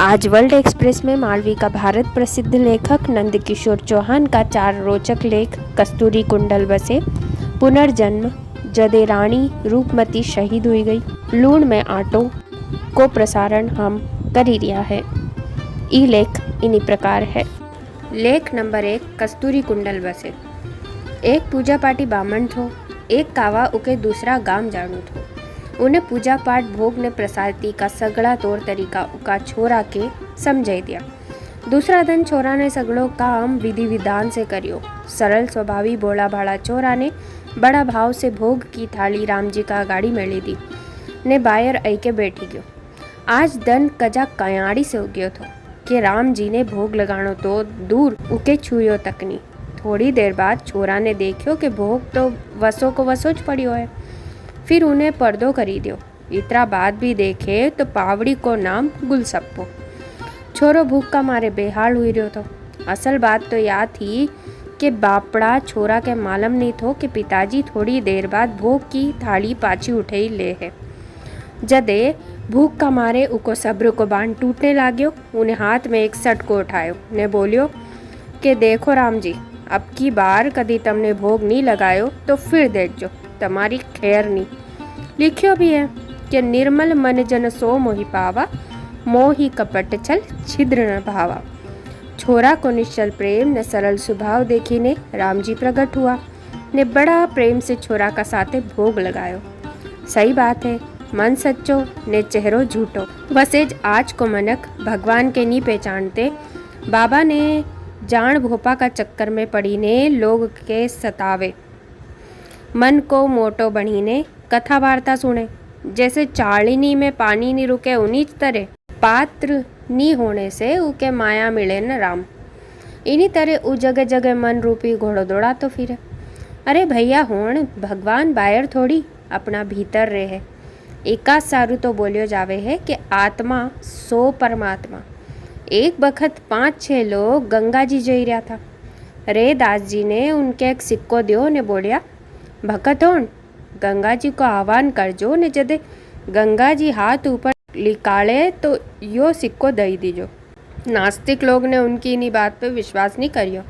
आज world express में मालवी का भारत प्रसिद्ध लेखक नंदकिशोर चौहान का 4 रोचक लेख कस्तूरी कुंडल बसे, पुनर्जन्म, जदे रानी रूपमती शहीद हुई गई, लूण में आटो को प्रसारण हम कर ही रिया है। ई लेख इन्हीं प्रकार है। लेख नंबर 1 कस्तूरी कुंडल बसे। एक पूजा पाठी बामण थो, एक कावा उके दूसरा गाम जाणु थो। उन्हें पूजा पाठ भोग ने प्रसादी का सगड़ा तौर तरीका उका छोरा के समझाई दिया। दूसरा दिन छोरा ने सगड़ो काम विधि विधान से करियो। सरल स्वभावी भोला भाला छोरा ने बड़ा भाव से भोग की थाली राम जी का गाड़ी में ली दी ने बायर आई के बैठी गयो। आज दन कजा कयाड़ी से उग्यो थो कि राम जी ने भोग लगाणो तो दूर उके छुयो तक नहीं। थोड़ी देर बाद छोरा ने देखियो कि भोग तो वसो को वसो ज पड़ियो है। फिर उन्हें पर्दो करी दियो। इतरा बाद भी देखे तो पावड़ी को नाम गुलसप्पो। छोरो भूख का मारे बेहाल हुई रहो तो। असल बात तो यह थी कि बापड़ा छोरा के मालूम नहीं थो कि पिताजी थोड़ी देर बाद भोग की थाली पाछी उठे ले है। जदे भूख का मारे उको सब्र को बांध टूटने लाग्यो। उन्हें हाथ में एक सटको उठायो ने बोलियो कि देखो राम जी, अब की बार कदी तमने भोग नहीं लगायो तो फिर देखजो, तुम्हारी खैर नहीं। लिखियो भी है कि निर्मल मन जन सो मोहि पावा, मोहि कपट छल छिद्र न भावा। छोरा को निश्चल प्रेम न सरल स्वभाव देखीने राम जी प्रकट हुआ ने बड़ा प्रेम से छोरा का साथे भोग लगायो। सही बात है, मन सच्चो ने चेहरो झूठो। वसेज आज को मनक भगवान के नहीं पहचानते। बाबा ने जान भोपा का चक्कर में पड़ी ने लोग के सतावे, मन को मोटो बनीने कथा वार्ता सुने। जैसे चालिनी में पानी नहीं रुके उन्हीं तरह पात्र नहीं होने से उके माया मिले न राम। इन्हीं तरह उ जगह जगह मन रूपी घोड़ो दौड़ा तो फिरे। अरे भैया होण भगवान बाहर थोड़ी अपना भीतर रहे। एका सारू तो बोलियो जावे है कि आत्मा सो परमात्मा। एक बखत 5-6 लोग गंगा जी जई रहा था। रे दास जी ने उनके एक सिक्को दियो ने बोलिया, भगत होण गंगा जी को आह्वान करजो ने जदे गंगा जी हाथ ऊपर लिकाले तो यो सिक्को दई दीजो। नास्तिक लोग ने उनकी इन्हीं बात पे विश्वास नहीं करियो।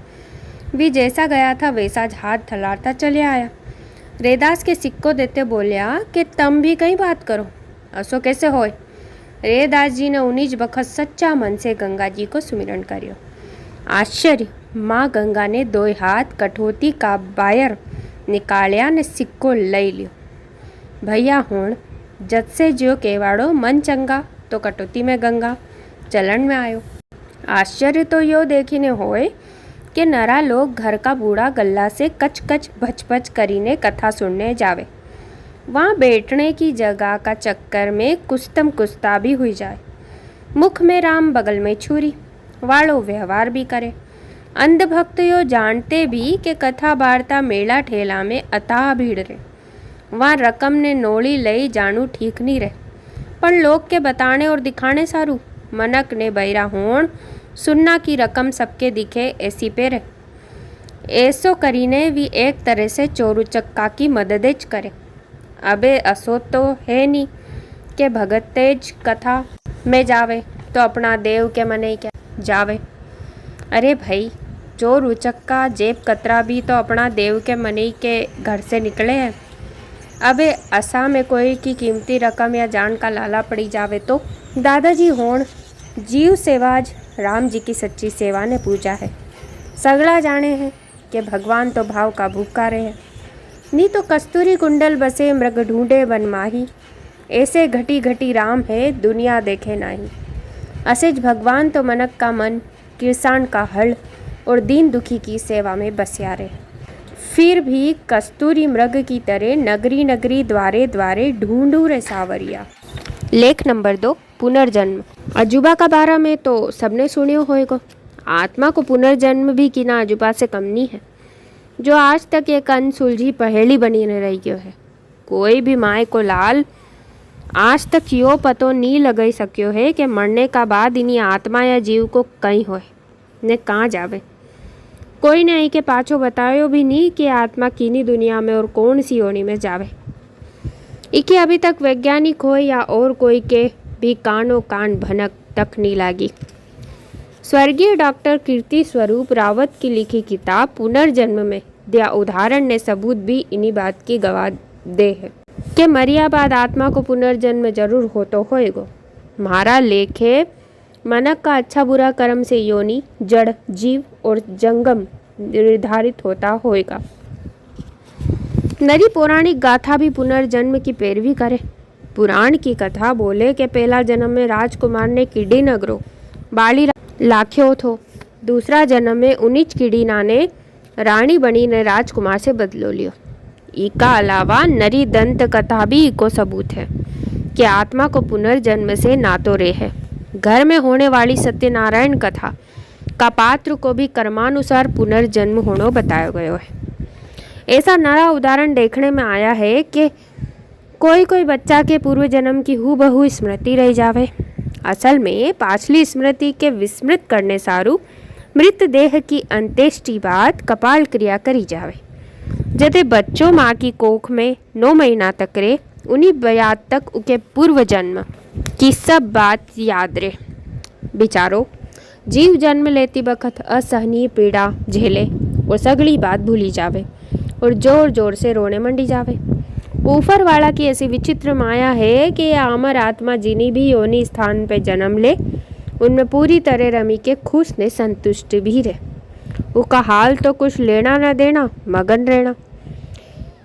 भी जैसा गया था वैसा हाथ थलारता चले आया। रेदास के सिक्को देते बोलिया कि तम भी कहीं बात करो, असो कैसे होए। रेदास जी ने उन्हीं बखत सच्चा मन से गंगा जी को सुमिरन करियो। आश्चर्य, माँ गंगा ने 2 हाथ कठौती का बायर निकालिया ने सिक्को लई लियो। भैया होण जद से ज्यो केवाड़ो मन चंगा तो कटौती में गंगा चलन में आयो। आश्चर्य तो यो देखीने होए कि नरा लोग घर का बूढ़ा गल्ला से कच कच भच भच करीने कथा सुनने जावे। वहाँ बैठने की जगह का चक्कर में कुस्तम कुस्ता भी हुई जाए। मुख में राम बगल में छुरी वालो व्यवहार भी करे। अंधभक्त यो जानते भी कि कथा वार्ता मेला ठेला में अताह भीड़ रहे। वहाँ रकम ने नोली लई जानू ठीक नहीं रहे, पर लोग के बताने और दिखाने सारू। मनक ने बैरा होण सुन्ना की रकम सबके दिखे ऐसी पे रहे। ऐसो करीने भी एक तरह से चोरू चक्का की मददेज करे। अबे असो तो है नहीं कि भगत तेज कथा में जावे तो अपना देव के मने क्या जावे। अरे भाई, जो रुचक का जेब कतरा भी तो अपना देव के मनी के घर से निकले हैं। अबे असा में कोई की कीमती रकम या जान का लाला पड़ी जावे तो। दादाजी होण जीव सेवाज राम जी की सच्ची सेवा ने पूजा है। सगड़ा जाने हैं कि भगवान तो भाव का भूखा रहे। नहीं तो कस्तूरी कुंडल बसे मृग ढूंढे वन माही, ऐसे घटी घटी राम है दुनिया देखे नाही। असेज भगवान तो मनक का मन किसान का हल और दीन दुखी की सेवा में बसिया रहे। फिर भी कस्तूरी मृग की तरह नगरी नगरी द्वारे द्वारे ढूंढू रे सावरिया। लेख नंबर 2 पुनर्जन्म। अजूबा का बारे में तो सबने सुनियो होएगो। आत्मा को पुनर्जन्म भी किना अजूबा से कम नहीं है, जो आज तक एक अनसुलझी पहेली बनी रह गयो है। कोई भी माए को लाल आज तक यो पतो नहीं लगाई सक्यो है कि मरने का बाद इन्हीं आत्मा या जीव को कहीं होए ने कहाँ जावे। कोई ने के पाछो बतायो भी नहीं कि आत्मा किनी दुनिया में और कौन सी योनि में जावे। इके अभी तक वैज्ञानिक हो या और कोई के भी कानो कान भनक तकनी लागी। स्वर्गीय डॉक्टर कीर्ति स्वरूप रावत की लिखी किताब पुनर्जन्म में दिया उदाहरण ने सबूत भी इन्हीं बात की गवाह दे है कि मरिया बाद आत्मा को पुनर्जन्म जरूर हो तो होएगो। म्हारा लेखे मनक का अच्छा बुरा कर्म से योनि, जड़, जीव और जंगम निर्धारित होता होएगा। नरी पौराणिक गाथा भी पुनर्जन्म की पैरवी करे। पुराण की कथा बोले कि पहला जन्म में राजकुमार ने कीड़ी नगरो बाली लाख्यो थो, दूसरा जन्म में उनिच कीड़ीना ने रानी बनी ने राजकुमार से बदलो लियो। इका अलावा नरी दंत कथा भी को सबूत है कि आत्मा को पुनर्जन्म से नातो रे है। घर में होने वाली सत्यनारायण कथा का पात्र को भी कर्मानुसार पुनर्जन्म होनो बताया गया है। ऐसा नया उदाहरण देखने में आया है कि कोई कोई बच्चा के पूर्व जन्म की हूबहू स्मृति रह जावे। असल में पाछली स्मृति के विस्मृत करने सारू मृतदेह की अंत्येष्टि बाद कपाल क्रिया करी जावे। जदे बच्चों माँ की कोख में 9 महीना तक रे, उन्हीं बयाद तक उके पूर्व जन्म की सब बात याद रे। बिचारो जीव जन्म लेती बखत असहनीय पीड़ा झेले और सगली बात भूली जावे और जोर जोर से रोने मंडी जावे। ऊपर वाला की ऐसी विचित्र माया है कि यह अमर आत्मा जिन्हीं भी योनि स्थान पे जन्म ले, उनमें पूरी तरह रमी के खुश ने संतुष्ट भी रहे। उसका हाल तो कुछ लेना न देना, मगन रहना।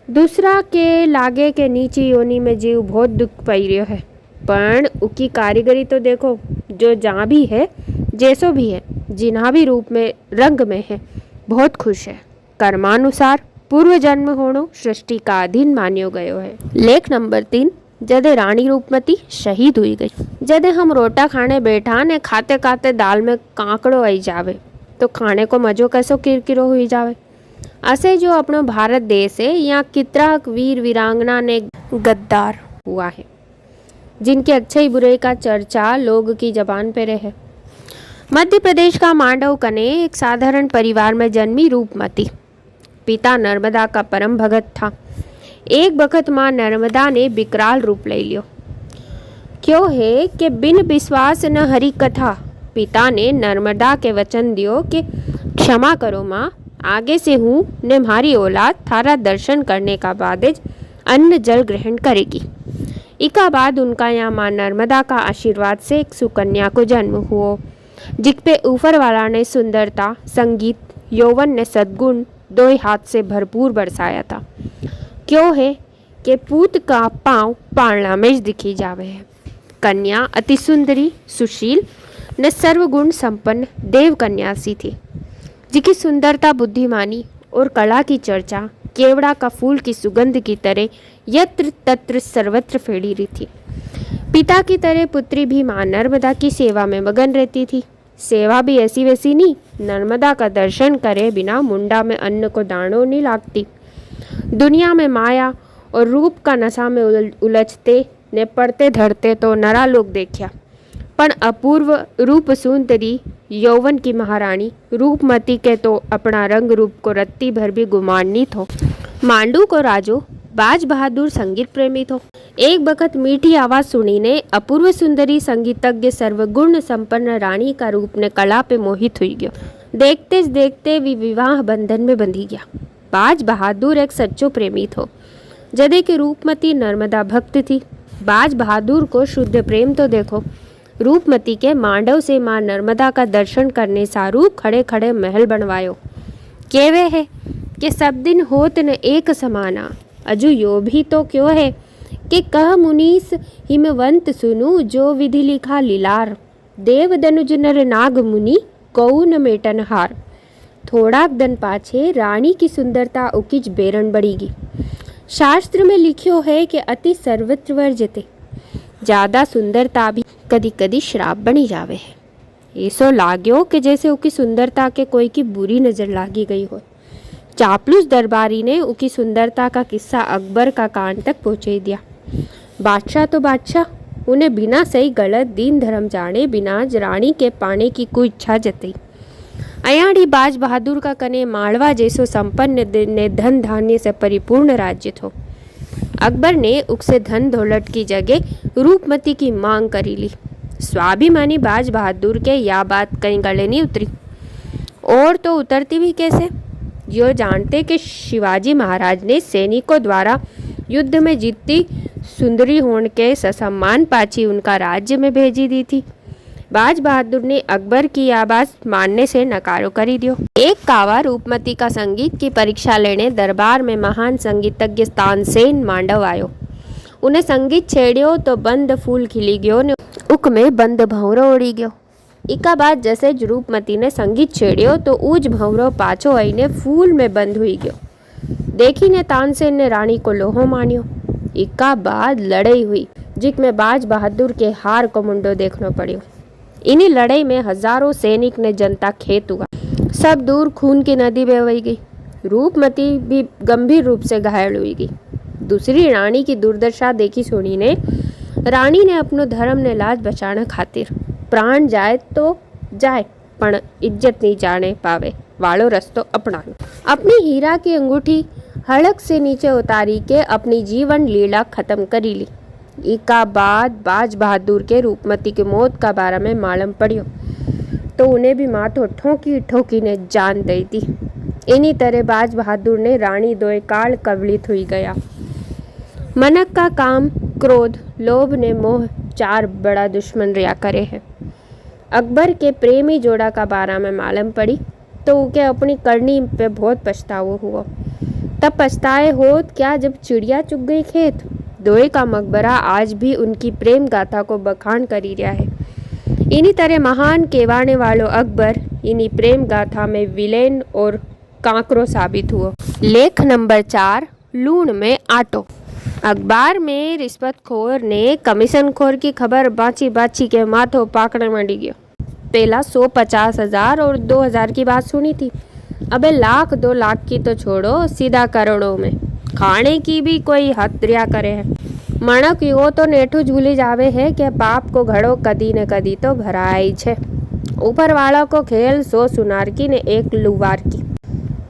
दूसरा के लागे के नीची योनि में जीव बहुत दुख पाई रहो है, पर उसकी कारीगरी तो देखो, जो जहाँ भी है, जैसो भी है, जिन्हा भी रूप में रंग में है, बहुत खुश है। कर्मानुसार पूर्व जन्म होनो सृष्टि का अधीन मान्यो गयो है। लेख नंबर 3, जदे रानी रूपमती शहीद हुई गई। जदे हम रोटा खाने बैठा ने खाते खाते दाल में कांकड़ो आई जावे तो खाने को मजो कैसो किरकिरो हुई जावे। असे जो अपनो भारत देश है, यहाँ कितना वीर वीरांगना ने गद्दार हुआ है, जिनके अच्छे बुरे का चर्चा लोग की जबान पे रहे। मध्य प्रदेश का मांडव कने एक साधारण परिवार में जन्मी रूपमती। पिता नर्मदा का परम भगत था। एक बखत माँ नर्मदा ने विकराल रूप ले लियो। क्यों है कि बिन विश्वास न हरि कथा। पिता ने नर्मदा के वचन दियो कि क्षमा करो माँ, आगे से हूँ ने हमारी औलाद थारा दर्शन करने का बाद अन्न जल ग्रहण करेगी। इका बाद उनका यहाँ माँ नर्मदा का आशीर्वाद से एक सुकन्या को जन्म हुआ, जिस पे ऊपर वाला ने सुंदरता, संगीत, यौवन ने सद्गुण दो हाथ से भरपूर बरसाया था। क्यों है कि पूत का पाँव पालना में दिखी जावे है। कन्या अति सुंदरी, सुशील न सर्वगुण संपन्न देव कन्या सी थी, जिसकी सुंदरता, बुद्धिमानी और कला की चर्चा केवड़ा का फूल की सुगंध की तरह यत्र तत्र सर्वत्र फैली रही थी। पिता की तरह पुत्री भी माँ नर्मदा की सेवा में मगन रहती थी। सेवा भी ऐसी वैसी नहीं, नर्मदा का दर्शन करे बिना मुंडा में अन्न को दाणों नहीं लागती। दुनिया में माया और रूप का नशा में उलझते ने पड़ते धरते तो नरा लोग देखा, पर अपूर्व रूप सुंदरी यौवन की महारानी रूपमती के तो अपना रंग रूप को रत्ती भर भी गुमान नहीं थो। मांडू को राजो बाज बहादुर संगीत प्रेमी थो। एक बखत मीठी आवाज सुनी ने अपूर्व सुंदरी संगीतज्ञ सर्वगुण संपन्न रानी का रूप ने कला पे मोहित हुई गयो। देखते देखते भी विवाह बंधन में बंधी गया। बाज बहादुर एक सच्चो प्रेमी थो, जदे के रूपमती नर्मदा भक्त थी। बाज बहादुर को शुद्ध प्रेम तो देखो। रूपमती के मांडव से माँ नर्मदा का दर्शन करने सारू खड़े खड़े महल बनवायो। केवे है कि सब दिन होत न एक समाना। अजू यो भी तो क्यों है कि कह मुनीस हिमवंत सुनु जो विधि लिखा लीलार। देव दनुज नर नाग मुनि कऊ न मेटन हार। थोड़ा दिन पाछे रानी की सुंदरता उकिज बेरन बढ़ीगी। शास्त्र में लिखियो है कि अति सर्वत्र वर्जते। ज्यादा सुंदरता भी कदी कदी श्राप बनी जावे है। ऐसो लाग्यो कि जैसे उकी सुंदरता के कोई की बुरी नजर लागी गई हो। चापलूस दरबारी ने उकी सुंदरता का किस्सा अकबर का कान तक पहुंचे दिया। बादशाह तो बादशाह, उन्हें बिना सही गलत दीन धर्म जाने बिना रानी के पाने की कोई इच्छा जताई। अयाड़ी बाज बहादुर का कने मालवा जैसो संपन्न ने धन धान्य से परिपूर्ण राज्य थो। अकबर ने उससे धन दौलत की जगह रूपमती की मांग करी ली। स्वाभिमानी बाज बहादुर के यह बात कहीं गले नहीं उतरी, और तो उतरती भी कैसे। यो जानते कि शिवाजी महाराज ने सैनिकों द्वारा युद्ध में जीतती सुंदरी होने के ससम्मान पाची उनका राज्य में भेजी दी थी। बाज बहादुर ने अकबर की यह बात मानने से नकारो करी दियो। एक कावा रूपमती का संगीत की परीक्षा लेने दरबार में महान संगीतज्ञ तानसेन मांडव आयो। उन्हें संगीत छेड़ियो तो बंद फूल खिली गयो ने उक में बंद भंवरो उड़ी गयो। इका बाद जैसे रूपमती ने संगीत छेड़ियो तो ऊज भंवरो पाछो आईने फूल में बंद हुई गयो। देखी ने तानसेन ने रानी को लोहो मानियो। इका बाद लड़ाई हुई जिसमें बाज बहादुर के हार को मुंडो देखना पड़ियो। इन्हीं लड़ाई में हजारों सैनिक ने जनता खेत हुआ, सब दूर खून की नदी बह गई। रूपमती भी गंभीर रूप से घायल हुई गई। दूसरी रानी की दुर्दशा देखी सुनी ने रानी ने अपनो धर्म ने लाज बचाने खातिर प्राण जाए तो जाए पण इज्जत नहीं जाने पावे वालो रस्तो अपनानो। अपनी हीरा की अंगूठी हड़क से नीचे उतारी के अपनी जीवन लीला खत्म करी ली। इका बाद बाज बहादुर के रूपमती के मौत का बारे में मालूम पड़ियो तो उन्हें भी माथो ठोकी ठोकी ने जान दी थी। इन्हीं तरह बाज बहादुर ने रानी दोए काल कबलित हुई गया। मनक का काम, क्रोध, लोभ ने मोह चार बड़ा दुश्मन रिया करे है। अकबर के प्रेमी जोड़ा का बारा में मालूम पड़ी तो उके अपनी करनी पे बहुत पछतावा हुआ। तब पछताए होत क्या जब चिड़िया चुग गई खेत। दोए का मकबरा आज भी उनकी प्रेम गाथा को बखान करी रहा है। इन्हीं तरह महान केवाने वालों अकबर इन्हीं प्रेम गाथा में विलेन और कांकरो साबित हुआ। लेख नंबर 4, लूण में आटो। अखबार में रिश्वतखोर ने कमीशनखोर की खबर बाची बाची के माथों पाकने मंडी गयो। पहला 150,000 और 2,000 की बात सुनी थी, अबे लाख 2 लाख की तो छोड़ो, सीधा करोड़ों में। खाने की भी कोई हद रिया करे है। मणक यो तो नेठू झूली जावे है कि पाप को घड़ो कदी न कदी तो भराई छे। ऊपर वाला को खेल 100 सुनार की ने 1 लुवार की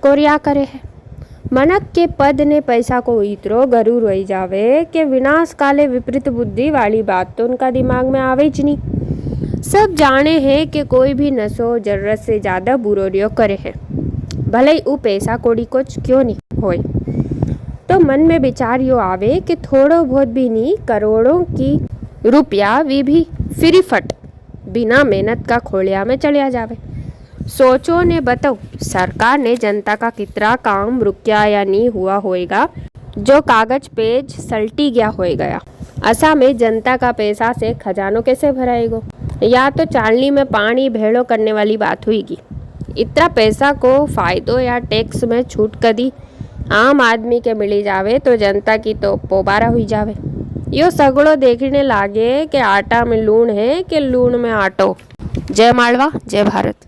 कोरिया करे है। मनक के पद ने पैसा को इतरो गरूर हो जावे कि विनाश काले विपरीत बुद्धि वाली बात तो उनका दिमाग में आवे ज नहीं। सब जाने हैं कि कोई भी नशो जरूरत से ज्यादा बुरोरियो करे है, भले ही वो पैसा कोड़ी कुछ क्यों नहीं होए। तो मन में विचार यो आवे कि थोड़ो बहुत भी नहीं, करोड़ों की रुपया भी फ्री फट बिना मेहनत का खोलिया में चलिया जावे। सोचो ने बताओ, सरकार ने जनता का कितना काम रुकिया या नहीं हुआ होएगा, जो कागज पेज सल्टी गया होए गया। असा में जनता का पैसा से खजानो कैसे भराएगो, या तो चालनी में पानी भेड़ो करने वाली बात हुईगी। इतना पैसा को फायदो या टैक्स में छूट कदी आम आदमी के मिली जावे तो जनता की तो पोबारा हुई जावे। यो सगड़ो देखने लागे कि आटा में लूण है कि लूण में आटो। जय मालवा, जय भारत।